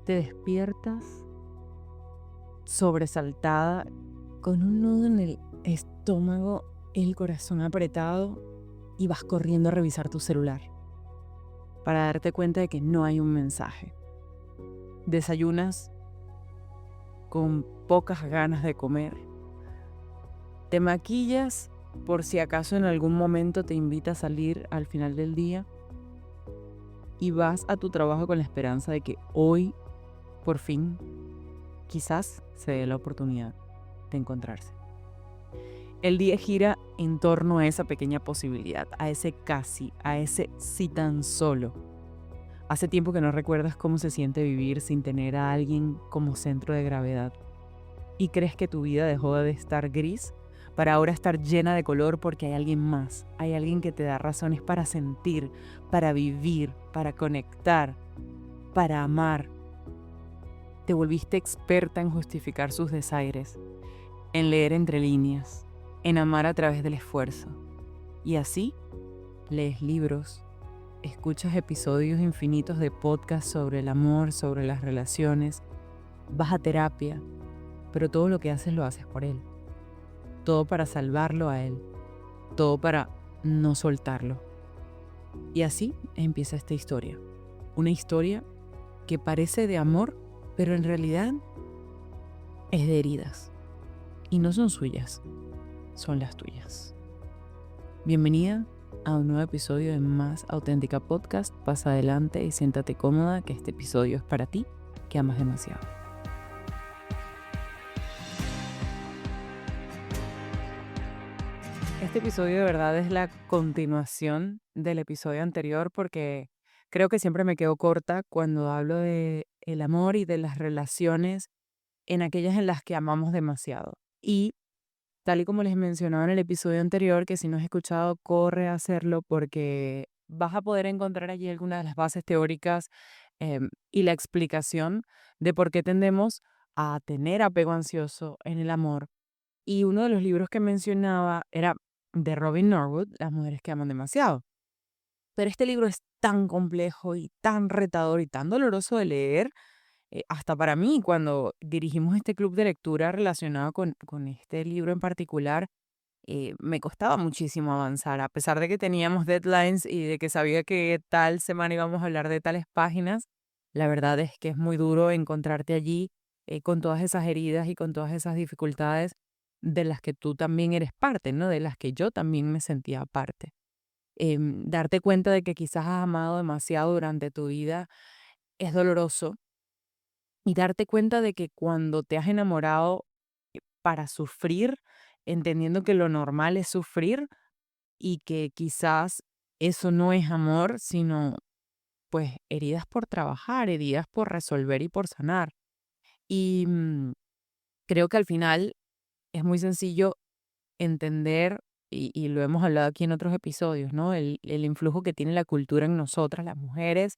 te despiertas sobresaltada, con un nudo en el estómago, el corazón apretado y vas corriendo a revisar tu celular para darte cuenta de que no hay un mensaje. Desayunas con pocas ganas de comer. Te maquillas por si acaso en algún momento te invita a salir al final del día y vas a tu trabajo con la esperanza de que hoy, por fin, quizás se dé la oportunidad de encontrarse. El día gira en torno a esa pequeña posibilidad, a ese casi, a ese si tan solo. Hace tiempo que no recuerdas cómo se siente vivir sin tener a alguien como centro de gravedad. Y crees que tu vida dejó de estar gris para ahora estar llena de color porque hay alguien más. Hay alguien que te da razones para sentir, para vivir, para conectar, para amar. Te volviste experta en justificar sus desaires, en leer entre líneas, en amar a través del esfuerzo. Y así, lees libros, escuchas episodios infinitos de podcast sobre el amor, sobre las relaciones, vas a terapia, pero todo lo que haces lo haces por él. Todo para salvarlo a él, todo para no soltarlo. Y así empieza esta historia. Una historia que parece de amor, pero en realidad es de heridas. Y no son suyas, son las tuyas. Bienvenida a un nuevo episodio de Más Auténtica Podcast. Pasa adelante y siéntate cómoda, que este episodio es para ti, que amas demasiado. Este episodio de verdad es la continuación del episodio anterior porque creo que siempre me quedo corta cuando hablo de el amor y de las relaciones en aquellas en las que amamos demasiado. Y tal y como les mencionaba en el episodio anterior, que si no has escuchado, corre a hacerlo porque vas a poder encontrar allí algunas de las bases teóricas y la explicación de por qué tendemos a tener apego ansioso en el amor. Y uno de los libros que mencionaba era de Robin Norwood, Las mujeres que aman demasiado. Pero este libro es tan complejo y tan retador y tan doloroso de leer, hasta para mí, cuando dirigimos este club de lectura relacionado con este libro en particular, me costaba muchísimo avanzar, a pesar de que teníamos deadlines y de que sabía que tal semana íbamos a hablar de tales páginas. La verdad es que es muy duro encontrarte allí con todas esas heridas y con todas esas dificultades de las que tú también eres parte, ¿no? De las que yo también me sentía parte. Darte cuenta de que quizás has amado demasiado durante tu vida es doloroso, y darte cuenta de que cuando te has enamorado para sufrir, entendiendo que lo normal es sufrir y que quizás eso no es amor, sino pues heridas por trabajar, heridas por resolver y por sanar. Y creo que al final es muy sencillo entender, y lo hemos hablado aquí en otros episodios, ¿no? El influjo que tiene la cultura en nosotras, las mujeres,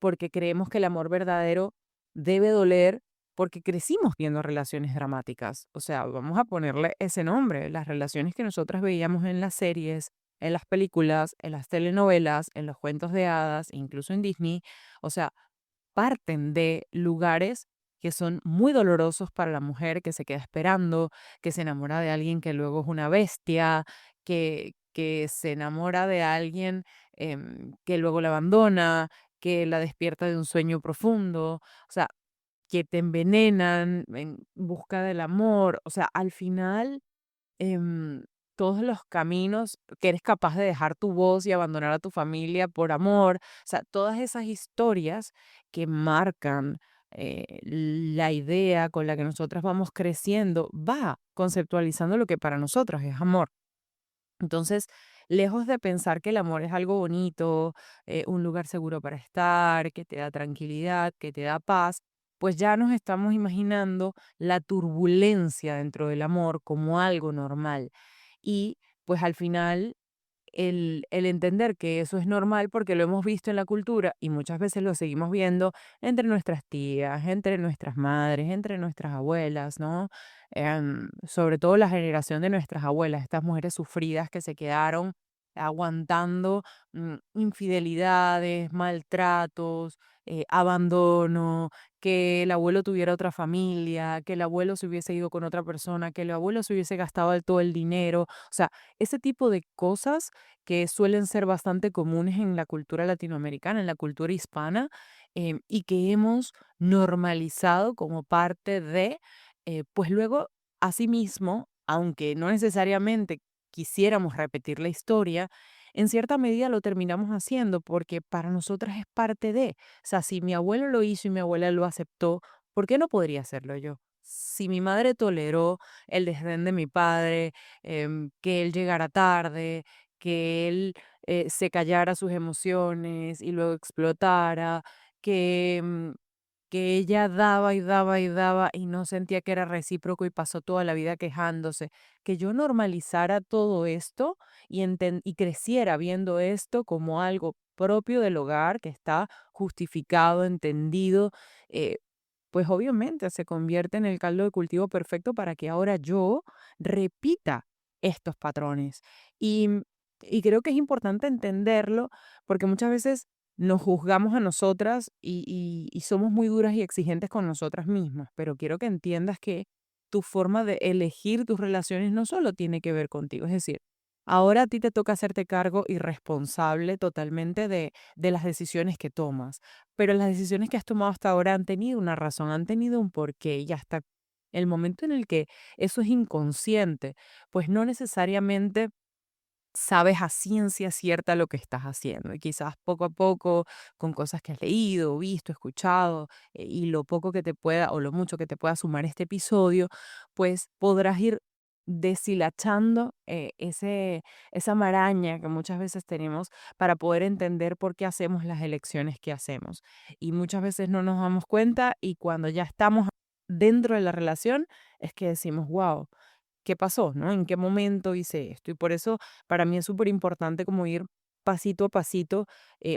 porque creemos que el amor verdadero debe doler porque crecimos viendo relaciones dramáticas. O sea, vamos a ponerle ese nombre, las relaciones que nosotras veíamos en las series, en las películas, en las telenovelas, en los cuentos de hadas, incluso en Disney. O sea, parten de lugares que son muy dolorosos para la mujer que se queda esperando, que se enamora de alguien que luego es una bestia, que se enamora de alguien que luego la abandona, que la despierta de un sueño profundo, o sea, que te envenenan en busca del amor. O sea, al final em, todos los caminos que eres capaz de dejar tu voz y abandonar a tu familia por amor, o sea, todas esas historias que marcan la idea con la que nosotras vamos creciendo, va conceptualizando lo que para nosotros es amor. Entonces, lejos de pensar que el amor es algo bonito, un lugar seguro para estar, que te da tranquilidad, que te da paz, pues ya nos estamos imaginando la turbulencia dentro del amor como algo normal. Y pues al final el entender que eso es normal porque lo hemos visto en la cultura y muchas veces lo seguimos viendo entre nuestras tías, entre nuestras madres, entre nuestras abuelas, ¿no? Sobre todo la generación de nuestras abuelas, estas mujeres sufridas que se quedaron aguantando infidelidades, maltratos, abandono, que el abuelo tuviera otra familia, que el abuelo se hubiese ido con otra persona, que el abuelo se hubiese gastado todo el dinero. O sea, ese tipo de cosas que suelen ser bastante comunes en la cultura latinoamericana, en la cultura hispana, y que hemos normalizado como parte de, pues luego, asimismo, aunque no necesariamente quisiéramos repetir la historia, en cierta medida lo terminamos haciendo porque para nosotras es parte de, o sea, si mi abuelo lo hizo y mi abuela lo aceptó, ¿por qué no podría hacerlo yo? Si mi madre toleró el desdén de mi padre, que él llegara tarde, que él se callara sus emociones y luego explotara, que, que ella daba y daba y daba y no sentía que era recíproco y pasó toda la vida quejándose, que yo normalizara todo esto y creciera viendo esto como algo propio del hogar, que está justificado, entendido, eh, pues obviamente se convierte en el caldo de cultivo perfecto para que ahora yo repita estos patrones. Y, y creo que es importante entenderlo porque muchas veces nos juzgamos a nosotras y somos muy duras y exigentes con nosotras mismas, pero quiero que entiendas que tu forma de elegir tus relaciones no solo tiene que ver contigo, es decir, ahora a ti te toca hacerte cargo y responsable totalmente de las decisiones que tomas, pero las decisiones que has tomado hasta ahora han tenido una razón, han tenido un porqué y hasta el momento en el que eso es inconsciente, pues no necesariamente sabes a ciencia cierta lo que estás haciendo. Y quizás poco a poco, con cosas que has leído, visto, escuchado, y lo poco que te pueda o lo mucho que te pueda sumar este episodio, pues podrás ir deshilachando esa maraña que muchas veces tenemos para poder entender por qué hacemos las elecciones que hacemos. Y muchas veces no nos damos cuenta y cuando ya estamos dentro de la relación es que decimos, wow, qué pasó, ¿no? ¿En qué momento hice esto? Y por eso para mí es súper importante como ir pasito a pasito,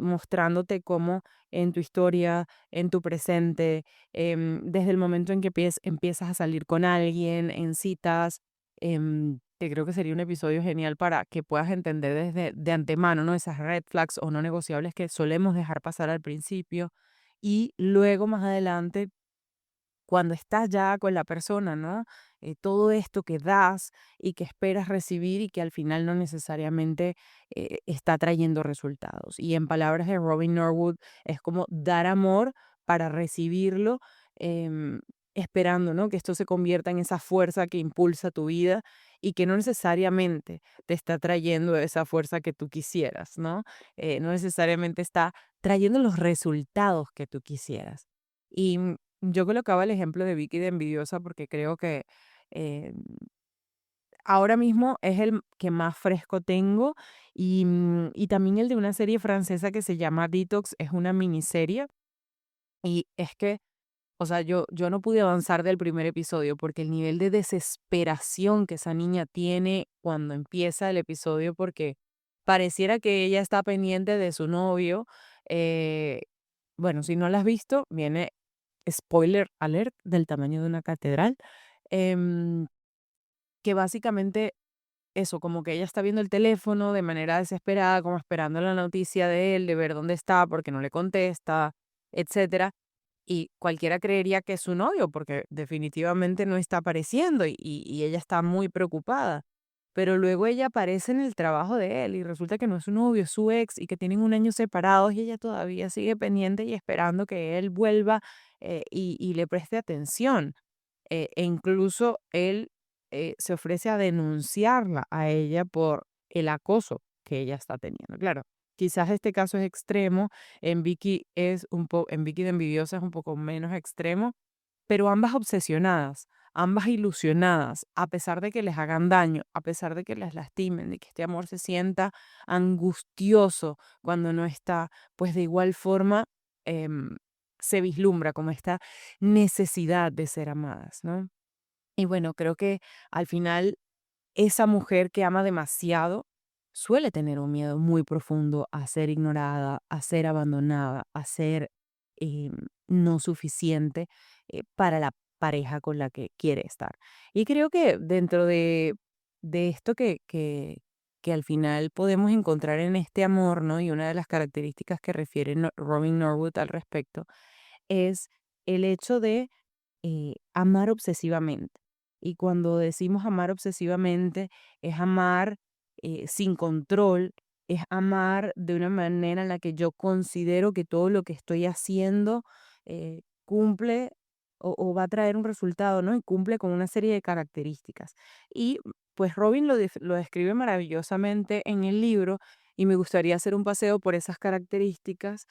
mostrándote cómo en tu historia, en tu presente, desde el momento en que empiezas a salir con alguien, en citas, que creo que sería un episodio genial para que puedas entender desde de antemano, ¿no? Esas red flags o no negociables que solemos dejar pasar al principio y luego más adelante cuando estás ya con la persona, ¿no? Todo esto que das y que esperas recibir y que al final no necesariamente está trayendo resultados. Y en palabras de Robin Norwood, es como dar amor para recibirlo, em, esperando, ¿no? Que esto se convierta en esa fuerza que impulsa tu vida y que no necesariamente te está trayendo esa fuerza que tú quisieras, ¿no? No necesariamente está trayendo los resultados que tú quisieras. Y yo colocaba el ejemplo de Vicky de Envidiosa porque creo que eh, ahora mismo es el que más fresco tengo y también el de una serie francesa que se llama Detox, es una miniserie y es que, o sea, yo no pude avanzar del primer episodio porque el nivel de desesperación que esa niña tiene cuando empieza el episodio porque pareciera que ella está pendiente de su novio. eh, bueno, si no la has visto, viene spoiler alert del tamaño de una catedral, em, que básicamente eso, como que ella está viendo el teléfono de manera desesperada, como esperando la noticia de él, de ver dónde está, porque no le contesta, etcétera. Y cualquiera creería que es su novio, porque definitivamente no está apareciendo y ella está muy preocupada. Pero luego ella aparece en el trabajo de él y resulta que no es su novio, es su ex y que tienen un año separados y ella todavía sigue pendiente y esperando que él vuelva y le preste atención. E incluso él se ofrece a denunciarla a ella por el acoso que ella está teniendo. Claro, quizás este caso es extremo, en Vicky de Envidiosa es un poco menos extremo, pero ambas obsesionadas, ambas ilusionadas, a pesar de que les hagan daño, a pesar de que les lastimen, de que este amor se sienta angustioso cuando no está, pues de igual forma em, se vislumbra como esta necesidad de ser amadas, ¿no? Y bueno, creo que al final esa mujer que ama demasiado suele tener un miedo muy profundo a ser ignorada, a ser abandonada, a ser eh, no suficiente para la pareja con la que quiere estar. Y creo que dentro de esto que que al final podemos encontrar en este amor, ¿no? Y una de las características que refiere Robin Norwood al respecto es el hecho de amar obsesivamente. Y cuando decimos amar obsesivamente, es amar sin control, es amar de una manera en la que yo considero que todo lo que estoy haciendo cumple o va a traer un resultado, ¿no? Y cumple con una serie de características. Y pues Robin lo describe maravillosamente en el libro y me gustaría hacer un paseo por esas características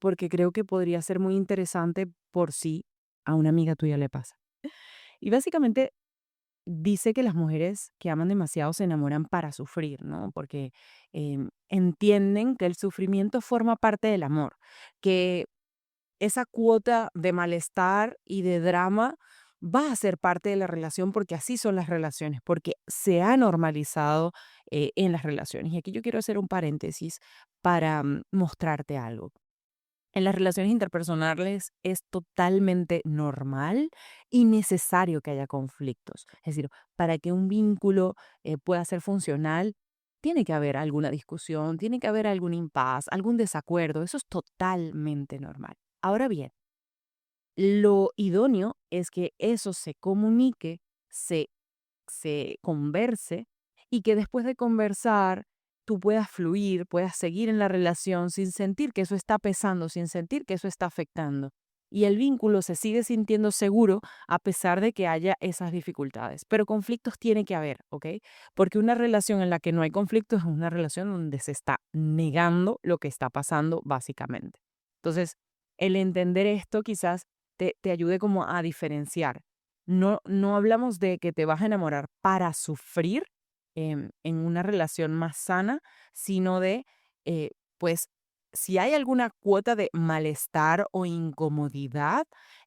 porque creo que podría ser muy interesante por si a una amiga tuya le pasa. Y básicamente dice que las mujeres que aman demasiado se enamoran para sufrir, ¿no? Porque entienden que el sufrimiento forma parte del amor, que esa cuota de malestar y de drama va a ser parte de la relación porque así son las relaciones, porque se ha normalizado en las relaciones. Y aquí yo quiero hacer un paréntesis para mostrarte algo. En las relaciones interpersonales es totalmente normal y necesario que haya conflictos. Es decir, para que un vínculo pueda ser funcional, tiene que haber alguna discusión, tiene que haber algún impas, algún desacuerdo. Eso es totalmente normal. Ahora bien, lo idóneo es que eso se comunique, se se converse y que después de conversar tú puedas fluir, puedas seguir en la relación sin sentir que eso está pesando, sin sentir que eso está afectando. Y el vínculo se sigue sintiendo seguro a pesar de que haya esas dificultades. Pero conflictos tiene que haber, ¿ok? Porque una relación en la que no hay conflictos es una relación donde se está negando lo que está pasando básicamente. Entonces, el entender esto quizás te ayude como a diferenciar. No hablamos de que te vas a enamorar para sufrir en una relación más sana, sino de, eh, pues, si hay alguna cuota de malestar o incomodidad,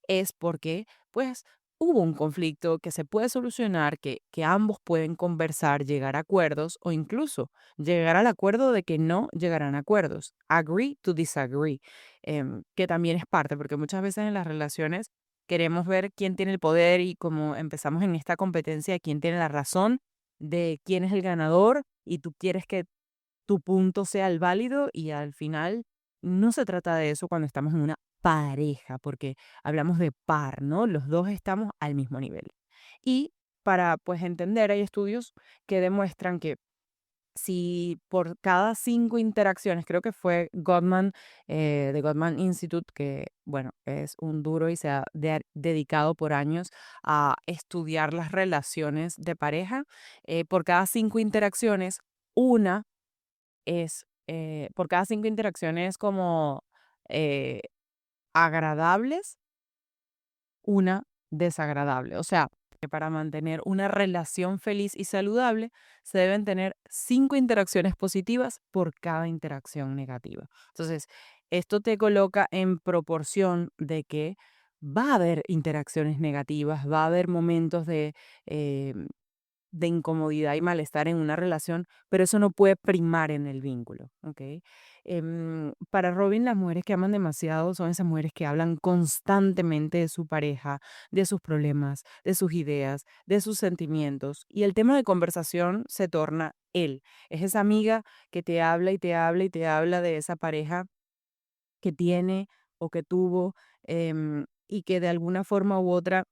es porque, pues, hubo un conflicto que se puede solucionar, que ambos pueden conversar, llegar a acuerdos o incluso llegar al acuerdo de que no llegarán a acuerdos. Agree to disagree, que también es parte, porque muchas veces en las relaciones queremos ver quién tiene el poder y como empezamos en esta competencia de quién tiene la razón, de quién es el ganador y tú quieres que tu punto sea el válido y al final no se trata de eso cuando estamos en una pareja, porque hablamos de par, ¿no? Los dos estamos al mismo nivel. Y para pues entender, hay estudios que demuestran que si por cada 5 interacciones, creo que fue Gottman, de Gottman Institute, que, bueno, es un duro y se ha dedicado por años a estudiar las relaciones de pareja, por cada 5 interacciones, una por cada 5 interacciones como, eh, agradables, una desagradable. O sea, que para mantener una relación feliz y saludable se deben tener 5 interacciones positivas por cada interacción negativa. Entonces, esto te coloca en proporción de que va a haber interacciones negativas, va a haber momentos eh, de incomodidad y malestar en una relación, pero eso no puede primar en el vínculo, ¿ok? Para Robin, las mujeres que aman demasiado son esas mujeres que hablan constantemente de su pareja, de sus problemas, de sus ideas, de sus sentimientos, y el tema de conversación se torna él. Es esa amiga que te habla y te habla y te habla de esa pareja que tiene o que tuvo, y que de alguna forma u otra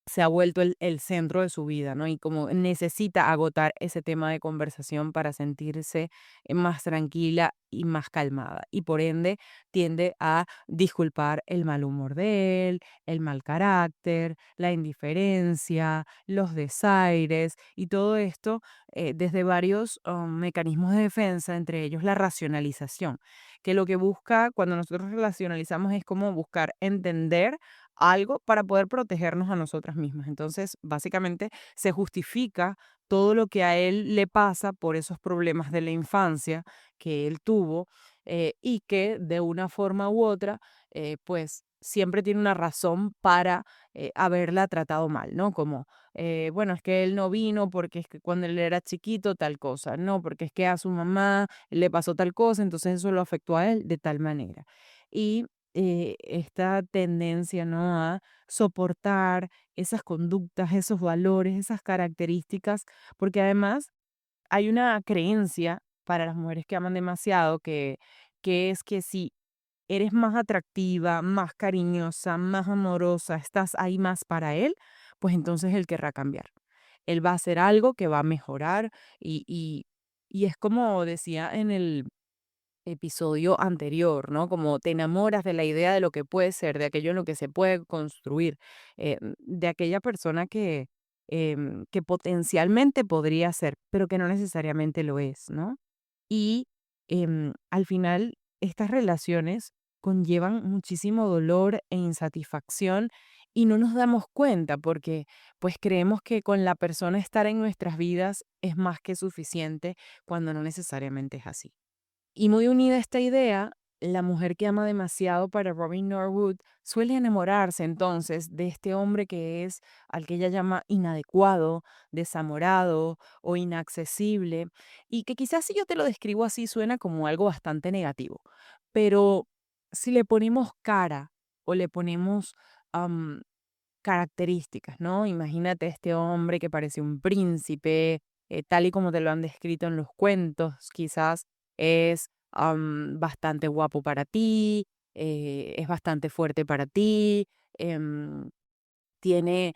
se ha vuelto el centro de su vida, ¿no? Y como necesita agotar ese tema de conversación para sentirse más tranquila y más calmada. Y por ende tiende a disculpar el mal humor de él, el mal carácter, la indiferencia, los desaires y todo esto desde varios mecanismos de defensa, entre ellos la racionalización, que lo que busca cuando nosotros racionalizamos es como buscar entender algo para poder protegernos a nosotras mismas. Entonces, básicamente, se justifica todo lo que a él le pasa por esos problemas de la infancia que él tuvo y que de una forma u otra, pues siempre tiene una razón para haberla tratado mal, ¿no? Como, bueno, es que él no vino porque es que cuando él era chiquito tal cosa, no, porque es que a su mamá le pasó tal cosa, entonces eso lo afectó a él de tal manera. Y esta tendencia, ¿no? A soportar esas conductas, esos valores, esas características, porque además hay una creencia para las mujeres que aman demasiado que es que si eres más atractiva, más cariñosa, más amorosa, estás ahí más para él, pues entonces él querrá cambiar. Él va a hacer algo que va a mejorar y es como decía en el episodio anterior, ¿no? Como te enamoras de la idea de lo que puede ser, de aquello en lo que se puede construir, de aquella persona que potencialmente podría ser, pero que no necesariamente lo es, ¿no? Y al final, estas relaciones conllevan muchísimo dolor e insatisfacción y no nos damos cuenta porque pues creemos que con la persona estar en nuestras vidas es más que suficiente cuando no necesariamente es así. Y muy unida a esta idea, la mujer que ama demasiado para Robin Norwood suele enamorarse entonces de este hombre que es al que ella llama inadecuado, desamorado o inaccesible, y que quizás si yo te lo describo así suena como algo bastante negativo, pero si le ponemos cara o le ponemos características, ¿no? Imagínate este hombre que parece un príncipe, tal y como te lo han descrito en los cuentos, quizás es bastante guapo para ti, es bastante fuerte para ti, em, tiene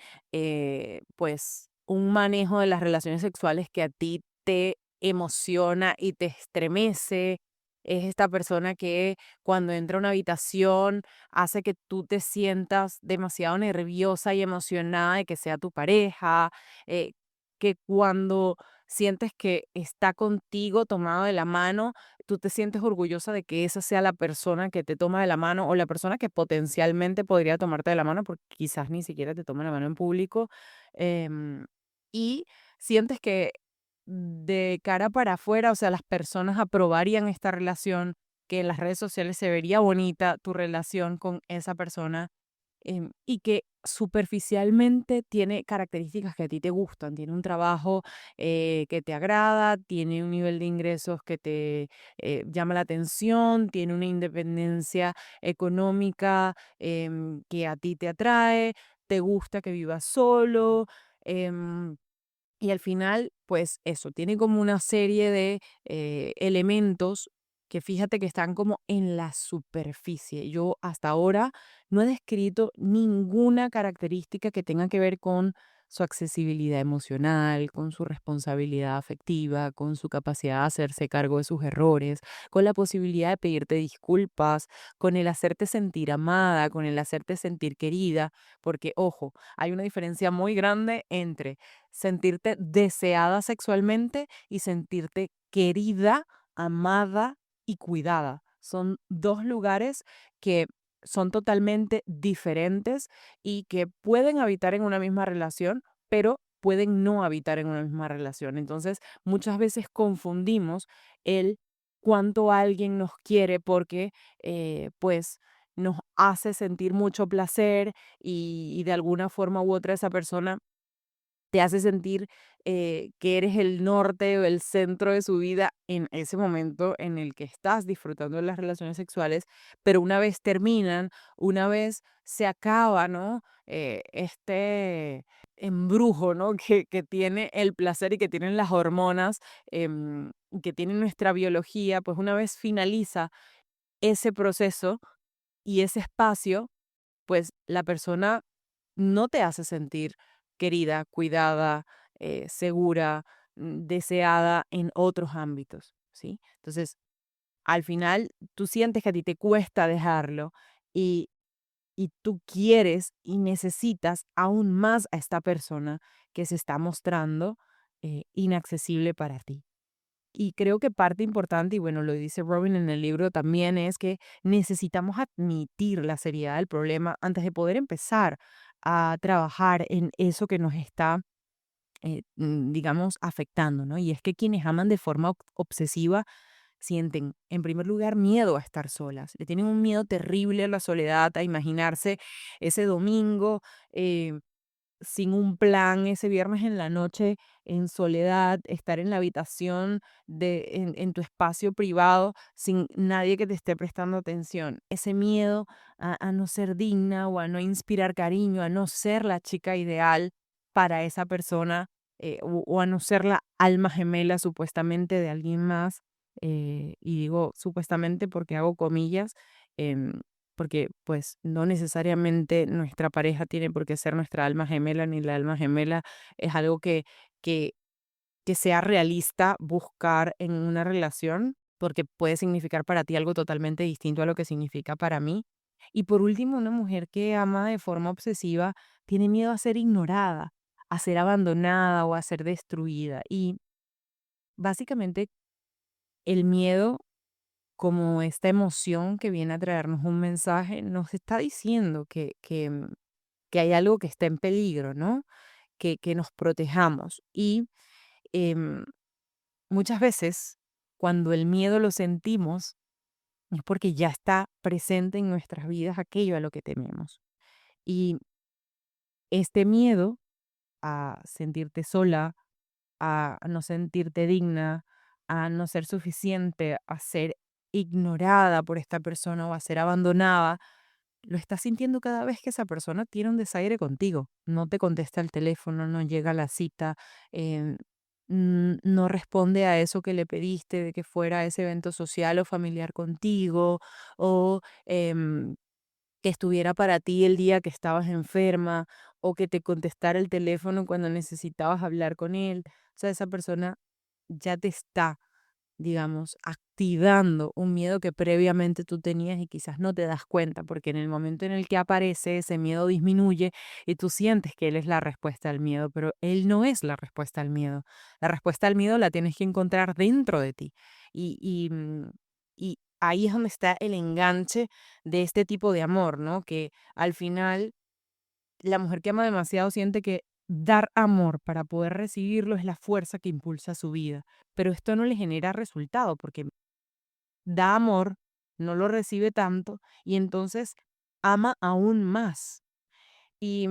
pues un manejo de las relaciones sexuales que a ti te emociona y te estremece. Es esta persona que cuando entra a una habitación hace que tú te sientas demasiado nerviosa y emocionada de que sea tu pareja, que cuando sientes que está contigo tomado de la mano, tú te sientes orgullosa de que esa sea la persona que te toma de la mano o la persona que potencialmente podría tomarte de la mano, porque quizás ni siquiera te toma la mano en público. Y sientes que de cara para afuera, o sea, las personas aprobarían esta relación, que en las redes sociales se vería bonita tu relación con esa persona, y que superficialmente tiene características que a ti te gustan, tiene un trabajo que te agrada, tiene un nivel de ingresos que te llama la atención, tiene una independencia económica que a ti te atrae, te gusta que vivas solo. em, y al final, pues eso, tiene como una serie de elementos que fíjate que están como en la superficie. Yo hasta ahora no he descrito ninguna característica que tenga que ver con su accesibilidad emocional, con su responsabilidad afectiva, con su capacidad de hacerse cargo de sus errores, con la posibilidad de pedirte disculpas, con el hacerte sentir amada, con el hacerte sentir querida, porque ojo, hay una diferencia muy grande entre sentirte deseada sexualmente y sentirte querida, amada y cuidada. Son dos lugares que son totalmente diferentes y que pueden habitar en una misma relación, pero pueden no habitar en una misma relación. Entonces, muchas veces confundimos el cuánto alguien nos quiere porque, pues, nos hace sentir mucho placer y de alguna forma u otra esa persona te hace sentir que eres el norte o el centro de su vida en ese momento en el que estás disfrutando de las relaciones sexuales, pero una vez terminan, una vez se acaba, ¿no? Este embrujo, ¿no? Que tiene el placer y que tienen las hormonas, que tiene nuestra biología, pues una vez finaliza ese proceso y ese espacio, pues la persona no te hace sentir querida, cuidada, segura, deseada en otros ámbitos, ¿sí? Entonces, al final, tú sientes que a ti te cuesta dejarlo y, y tú quieres y necesitas aún más a esta persona que se está mostrando inaccesible para ti. Y creo que parte importante, y bueno, lo dice Robin en el libro también, es que necesitamos admitir la seriedad del problema antes de poder empezar a trabajar en eso que nos está, digamos, afectando, ¿no? Y es que quienes aman de forma obsesiva sienten, en primer lugar, miedo a estar solas. Le tienen un miedo terrible a la soledad, a imaginarse ese domingo. Sin un plan ese viernes en la noche, en soledad, estar en la habitación en tu espacio privado, sin nadie que te esté prestando atención. Ese miedo a no ser digna o a no inspirar cariño, a no ser la chica ideal para esa persona, o a no ser la alma gemela supuestamente de alguien más. Y digo supuestamente porque hago comillas, em, porque pues no necesariamente nuestra pareja tiene por qué ser nuestra alma gemela, ni la alma gemela es algo que, que sea realista buscar en una relación, porque puede significar para ti algo totalmente distinto a lo que significa para mí. Y por último, una mujer que ama de forma obsesiva tiene miedo a ser ignorada, a ser abandonada o a ser destruida. Y básicamente el miedo, como esta emoción que viene a traernos un mensaje, nos está diciendo que hay algo que está en peligro, ¿no? Que nos protejamos. Y em, muchas veces, cuando el miedo lo sentimos, es porque ya está presente en nuestras vidas aquello a lo que tememos. Y este miedo a sentirte sola, a no sentirte digna, a no ser suficiente, a ser ignorada por esta persona o a ser abandonada, lo estás sintiendo cada vez que esa persona tiene un desaire contigo. No te contesta el teléfono, no llega a la cita, eh, no responde a eso que le pediste de que fuera a ese evento social o familiar contigo, o que estuviera para ti el día que estabas enferma, o que te contestara el teléfono cuando necesitabas hablar con él. O sea, esa persona ya te está, digamos, activando un miedo que previamente tú tenías y quizás no te das cuenta, porque en el momento en el que aparece, ese miedo disminuye y tú sientes que él es la respuesta al miedo, pero él no es la respuesta al miedo. La respuesta al miedo la tienes que encontrar dentro de ti. Y ahí es donde está el enganche de este tipo de amor, ¿no? Que al final la mujer que ama demasiado siente que dar amor para poder recibirlo es la fuerza que impulsa su vida, pero esto no le genera resultado porque da amor, no lo recibe tanto y entonces ama aún más. Y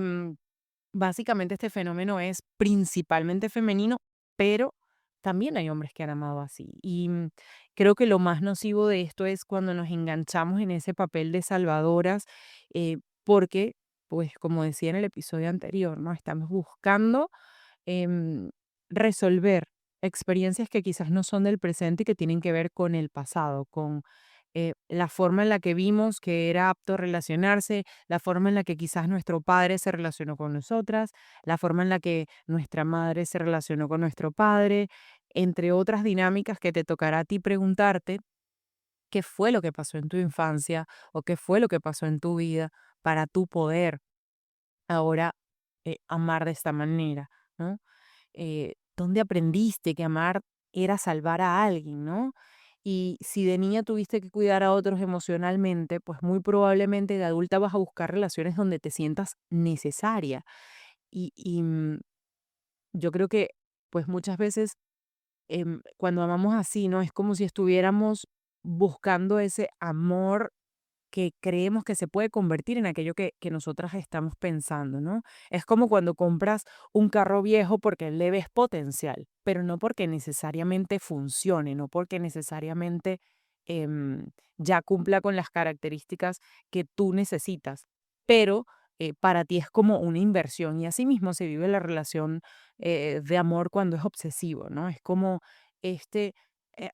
básicamente este fenómeno es principalmente femenino, pero también hay hombres que han amado así. Y creo que lo más nocivo de esto es cuando nos enganchamos en ese papel de salvadoras, porque, pues como decía en el episodio anterior, ¿no? Estamos buscando em, resolver experiencias que quizás no son del presente y que tienen que ver con el pasado, con la forma en la que vimos que era apto relacionarse, la forma en la que quizás nuestro padre se relacionó con nosotras, la forma en la que nuestra madre se relacionó con nuestro padre, entre otras dinámicas que te tocará a ti preguntarte qué fue lo que pasó en tu infancia o qué fue lo que pasó en tu vida para tú poder ahora amar de esta manera, ¿no? ¿Dónde aprendiste que amar era salvar a alguien, ¿no? Y si de niña tuviste que cuidar a otros emocionalmente, pues muy probablemente de adulta vas a buscar relaciones donde te sientas necesaria. Y yo creo que, pues muchas veces cuando amamos así, ¿no? Es como si estuviéramos buscando ese amor que creemos que se puede convertir en aquello que nosotras estamos pensando, ¿no? Es como cuando compras un carro viejo porque le ves potencial, pero no porque necesariamente funcione, no porque necesariamente ya cumpla con las características que tú necesitas, pero para ti es como una inversión y así mismo se vive la relación de amor cuando es obsesivo, ¿no? Es como este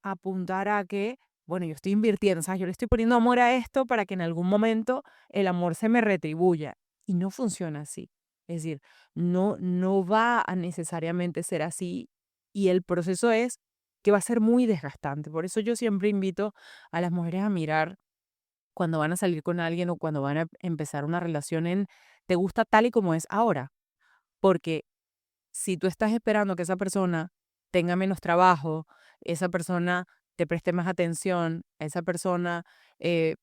apuntar a que bueno, yo estoy invirtiendo, ¿sabes? Yo le estoy poniendo amor a esto para que en algún momento el amor se me retribuya. Y no funciona así. Es decir, no va a necesariamente ser así. Y el proceso es que va a ser muy desgastante. Por eso yo siempre invito a las mujeres a mirar cuando van a salir con alguien o cuando van a empezar una relación en, ¿te gusta tal y como es ahora? Porque si tú estás esperando que esa persona tenga menos trabajo, esa persona te preste más atención, esa persona eh,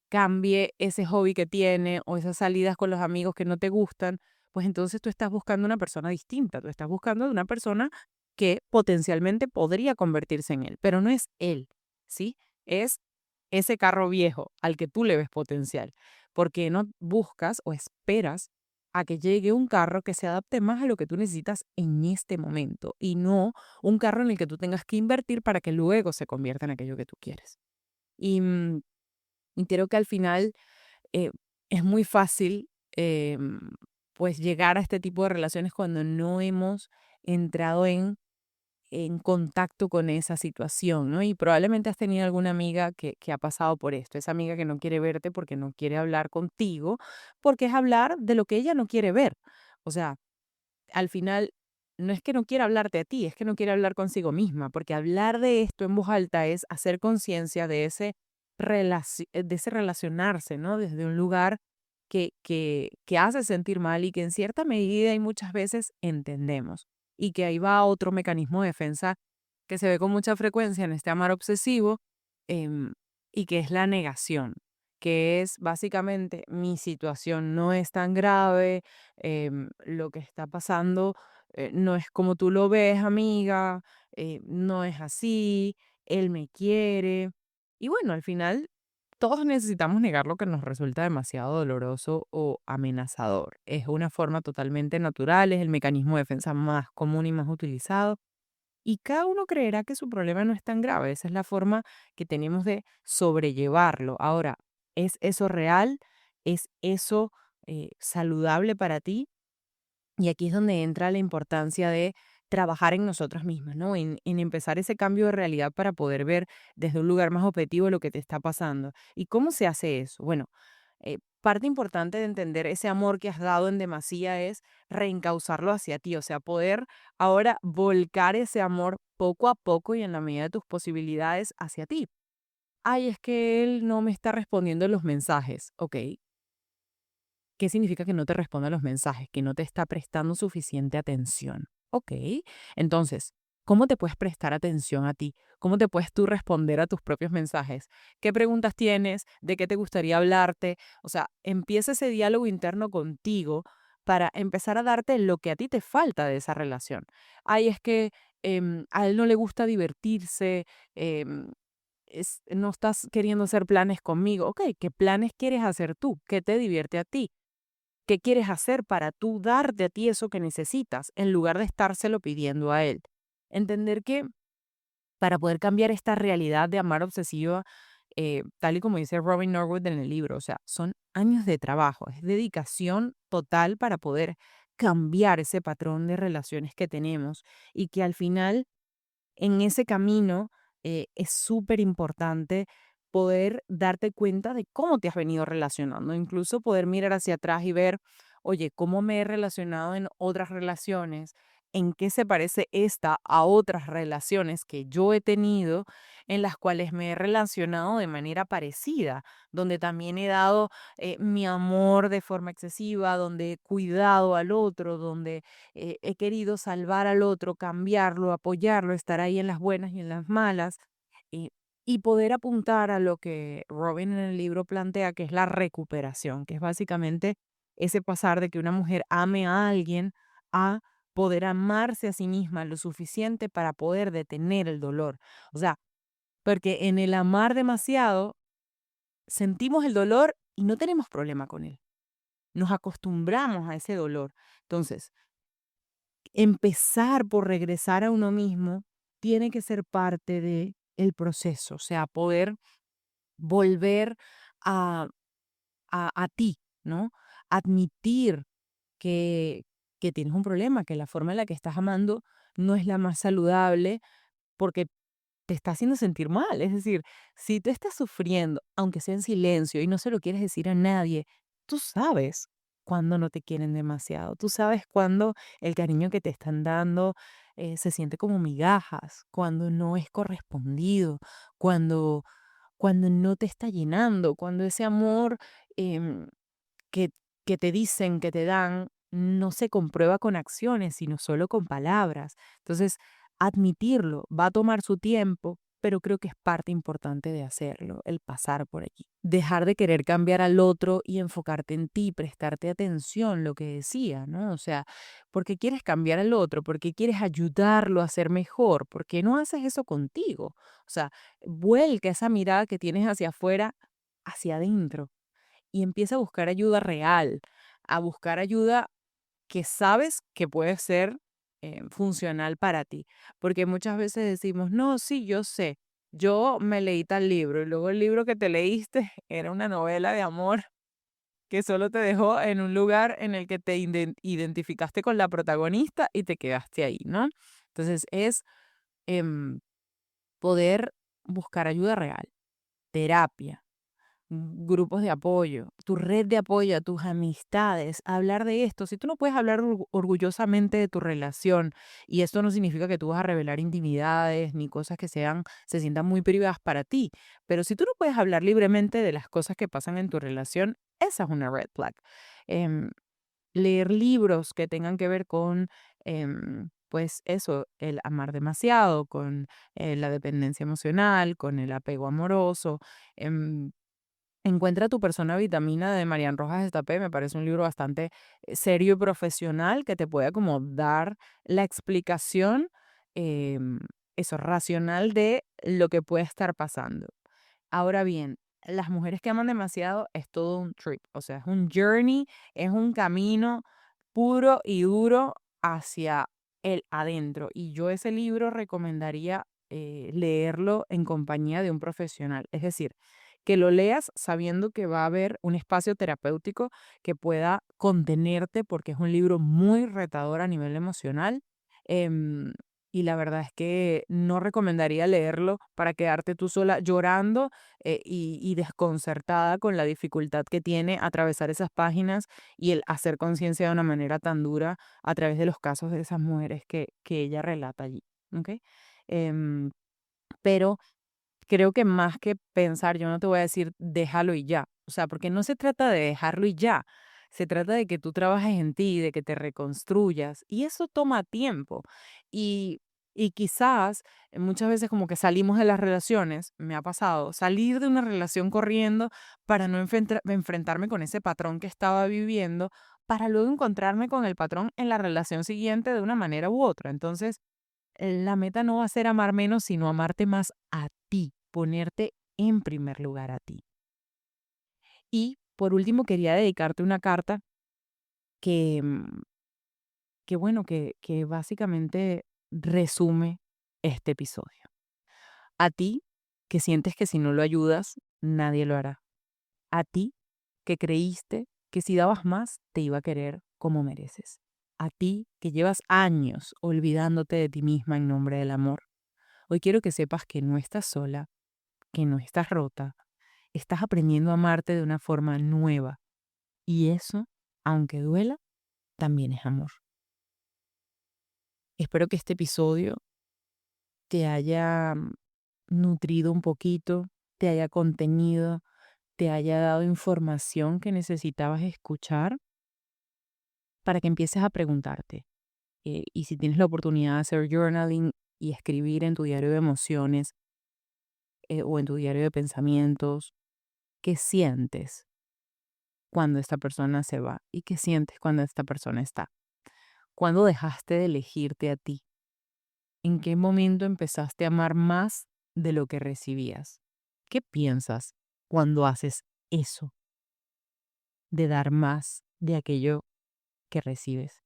cambie ese hobby que tiene o esas salidas con los amigos que no te gustan, pues entonces tú estás buscando una persona distinta, tú estás buscando de una persona que potencialmente podría convertirse en él, pero no es él, ¿sí? Es ese carro viejo al que tú le ves potencial, porque no buscas o esperas a que llegue un carro que se adapte más a lo que tú necesitas en este momento y no un carro en el que tú tengas que invertir para que luego se convierta en aquello que tú quieres. Y y creo que al final eh, es muy fácil pues llegar a este tipo de relaciones cuando no hemos entrado en contacto con esa situación, ¿no? Y probablemente has tenido alguna amiga que ha pasado por esto, esa amiga que no quiere verte porque no quiere hablar contigo, porque es hablar de lo que ella no quiere ver. O sea, al final no es que no quiera hablarte a ti, es que no quiere hablar consigo misma, porque hablar de esto en voz alta es hacer conciencia de de ese relacionarse, ¿no? Desde un lugar que hace sentir mal y que en cierta medida y muchas veces entendemos. Y que ahí va otro mecanismo de defensa que se ve con mucha frecuencia en este amar obsesivo, em, y que es la negación, que es básicamente mi situación no es tan grave, lo que está pasando no es como tú lo ves, amiga, no es así, él me quiere. Y bueno, al final todos necesitamos negar lo que nos resulta demasiado doloroso o amenazador. Es una forma totalmente natural, es el mecanismo de defensa más común y más utilizado. Y cada uno creerá que su problema no es tan grave. Esa es la forma que tenemos de sobrellevarlo. Ahora, ¿es eso real? ¿Es eso saludable para ti? Y aquí es donde entra la importancia de trabajar en nosotras mismas, ¿no? En empezar ese cambio de realidad para poder ver desde un lugar más objetivo lo que te está pasando. ¿Y cómo se hace eso? Bueno, parte importante de entender ese amor que has dado en demasía es reencauzarlo hacia ti, o sea, poder ahora volcar ese amor poco a poco y en la medida de tus posibilidades hacia ti. Ay, es que él no me está respondiendo los mensajes. Ok, ¿qué significa que no te responda los mensajes? Que no te está prestando suficiente atención. Ok, entonces, ¿cómo te puedes prestar atención a ti? ¿Cómo te puedes tú responder a tus propios mensajes? ¿Qué preguntas tienes? ¿De qué te gustaría hablarte? O sea, empieza ese diálogo interno contigo para empezar a darte lo que a ti te falta de esa relación. Ay, es que a él no le gusta divertirse, em, no estás queriendo hacer planes conmigo. Ok, ¿qué planes quieres hacer tú? ¿Qué te divierte a ti? ¿Qué quieres hacer para tú darte a ti eso que necesitas en lugar de estárselo pidiendo a él? Entender que para poder cambiar esta realidad de amar obsesiva, tal y como dice Robin Norwood en el libro, o sea, son años de trabajo, es dedicación total para poder cambiar ese patrón de relaciones que tenemos y que al final en ese camino es súper importante poder darte cuenta de cómo te has venido relacionando, incluso poder mirar hacia atrás y ver, oye, cómo me he relacionado en otras relaciones, en qué se parece esta a otras relaciones que yo he tenido en las cuales me he relacionado de manera parecida, donde también he dado mi amor de forma excesiva, donde he cuidado al otro, donde he querido salvar al otro, cambiarlo, apoyarlo, estar ahí en las buenas y en las malas, y, y poder apuntar a lo que Robin en el libro plantea, que es la recuperación, que es básicamente ese pasar de que una mujer ame a alguien a poder amarse a sí misma lo suficiente para poder detener el dolor. O sea, porque en el amar demasiado sentimos el dolor y no tenemos problema con él. Nos acostumbramos a ese dolor. Entonces, empezar por regresar a uno mismo tiene que ser parte de el proceso, o sea, poder volver a, a ti, ¿no? Admitir que, que tienes un problema, que la forma en la que estás amando no es la más saludable porque te está haciendo sentir mal. Es decir, si tú estás sufriendo, aunque sea en silencio y no se lo quieres decir a nadie, tú sabes cuando no te quieren demasiado. Tú sabes cuando el cariño que te están dando se siente como migajas, cuando no es correspondido, cuando, cuando no te está llenando, cuando ese amor em, que, que te dicen, que te dan, no se comprueba con acciones, sino solo con palabras. Entonces, admitirlo va a tomar su tiempo, pero creo que es parte importante de hacerlo, el pasar por allí. Dejar de querer cambiar al otro y enfocarte en ti, prestarte atención, lo que decía, ¿no? O sea, ¿por qué quieres cambiar al otro? ¿Por qué quieres ayudarlo a ser mejor? ¿Por qué no haces eso contigo? O sea, vuelca esa mirada que tienes hacia afuera, hacia adentro y empieza a buscar ayuda real, a buscar ayuda que sabes que puede ser funcional para ti. Porque muchas veces decimos, no, sí, yo sé, yo me leí tal libro y luego el libro que te leíste era una novela de amor que solo te dejó en un lugar en el que te identificaste con la protagonista y te quedaste ahí, ¿no? Entonces es em, poder buscar ayuda real, terapia, grupos de apoyo, tu red de apoyo, a tus amistades, hablar de esto. Si tú no puedes hablar orgullosamente de tu relación, y esto no significa que tú vas a revelar intimidades ni cosas que se sientan muy privadas para ti, pero si tú no puedes hablar libremente de las cosas que pasan en tu relación, esa es una red flag. Em, Leer libros que tengan que ver con, pues eso, el amar demasiado, con la dependencia emocional, con el apego amoroso. em, Encuentra tu persona vitamina de Marian Rojas Estapé. Me parece un libro bastante serio y profesional que te puede como dar la explicación, em, eso, racional de lo que puede estar pasando. Ahora bien, las mujeres que aman demasiado es todo un trip, o sea, es un journey, es un camino puro y duro hacia el adentro. Y yo ese libro recomendaría leerlo en compañía de un profesional. Es decir, que lo leas sabiendo que va a haber un espacio terapéutico que pueda contenerte, porque es un libro muy retador a nivel emocional. em, y la verdad es que no recomendaría leerlo para quedarte tú sola llorando y desconcertada con la dificultad que tiene atravesar esas páginas y el hacer conciencia de una manera tan dura a través de los casos de esas mujeres que ella relata allí. ¿Ok? Em, pero creo que más que pensar, yo no te voy a decir déjalo y ya. O sea, porque no se trata de dejarlo y ya. Se trata de que tú trabajes en ti, de que te reconstruyas. Y eso toma tiempo. Y, y quizás muchas veces como que salimos de las relaciones, me ha pasado, salir de una relación corriendo para no enfrentarme con ese patrón que estaba viviendo, para luego encontrarme con el patrón en la relación siguiente de una manera u otra. Entonces, la meta no va a ser amar menos, sino amarte más a ti, ponerte en primer lugar a ti. Y por último, quería dedicarte una carta que, que bueno, que básicamente resume este episodio. A ti, que sientes que si no lo ayudas, nadie lo hará. A ti, que creíste que si dabas más, te iba a querer como mereces. A ti, que llevas años olvidándote de ti misma en nombre del amor. Hoy quiero que sepas que no estás sola, que no estás rota, estás aprendiendo a amarte de una forma nueva. Y eso, aunque duela, también es amor. Espero que este episodio te haya nutrido un poquito, te haya contenido, te haya dado información que necesitabas escuchar para que empieces a preguntarte. Y si tienes la oportunidad de hacer journaling y escribir en tu diario de emociones o en tu diario de pensamientos, ¿qué sientes cuando esta persona se va? ¿Y qué sientes cuando esta persona está? ¿Cuándo dejaste de elegirte a ti? ¿En qué momento empezaste a amar más de lo que recibías? ¿Qué piensas cuando haces eso, de dar más de aquello que recibes?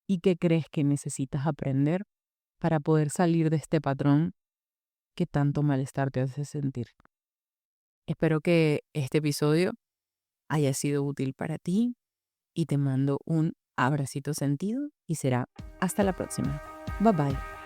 ¿Y qué crees que necesitas aprender para poder salir de este patrón que tanto malestar te hace sentir? Espero que este episodio haya sido útil para ti y te mando un abracito sentido y será hasta la próxima. Bye bye.